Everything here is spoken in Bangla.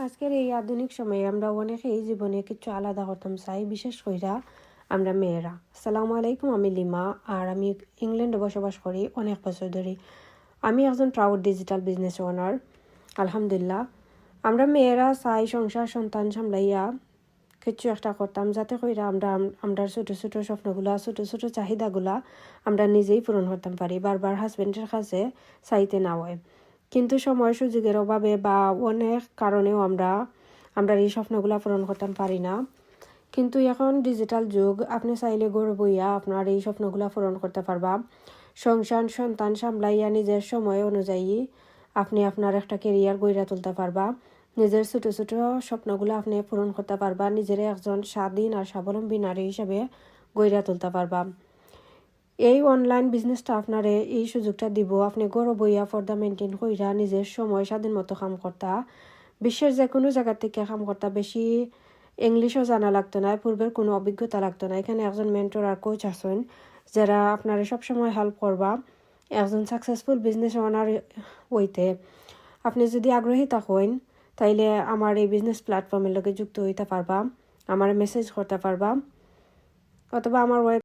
আজকের এই আধুনিক সময়ে আমরা অনেকেই জীবনে কিছু আলাদা করতাম চাই, বিশেষ কইরা আমরা মেয়েরা। আসসালামু আলাইকুম, আমি লিমা আর আমি ইংল্যান্ডে বসবাস করি অনেক বছর ধরে। আমি একজন প্রাউড ডিজিটাল বিজনেস ওনার, আলহামদুলিল্লাহ। আমরা মেয়েরা চাই সংসার সন্তান সামলাইয়া কিছু একটা করতাম, যাতে কইরা আমরা ছোট ছোট স্বপ্নগুলা, ছোট ছোট চাহিদাগুলা আমরা নিজেই পূরণ করতাম পারি, বারবার হাজবেন্ডের কাছে চাইতে না হয়। কিন্তু সময় সুযোগের অভাবে বা অনেক কারণেও আমরা এই স্বপ্নগুলা পূরণ করতাম পারি না। কিন্তু এখন ডিজিটাল যুগ, আপনি চাইলে গড়ে বইয়া আপনার এই স্বপ্নগুলা পূরণ করতে পারবা। সংসার সন্তান সামলাইয়া নিজের সময় অনুযায়ী আপনি আপনার একটা কেরিয়ার গড়ে তুলতে পারবা। নিজের ছোট ছোট স্বপ্নগুলো আপনি পূরণ করতে পারবা, নিজের একজন স্বাধীন আর স্বাবলম্বী নারী হিসেবে গড়ে তুলতে পারবা। এই অনলাইন বিজনেসটা আপনারে এই সুযোগটা দিব, আপনি গড় বইয়া পর্দা মেনটেন কইরা নিজের সময় স্বাধীন মতো কাম করতা, বিশ্বের যে কোনো জায়গা থেকে কাম করতা। বেশি ইংলিশও জানা লাগতো না, পূর্বের কোনো অভিজ্ঞতা লাগতো না। এখানে একজন মেন্টর আর কোচ আছেন যারা আপনারা সবসময় হেল্প করবা একজন সাকসেসফুল বিজনেস ওনার হইতে। আপনি যদি আগ্রহী থাকেন তাইলে আমার এই বিজনেস প্ল্যাটফর্মের লগে যুক্ত হইতে পারবা, আমার মেসেজ করতে পারবা, অথবা আমার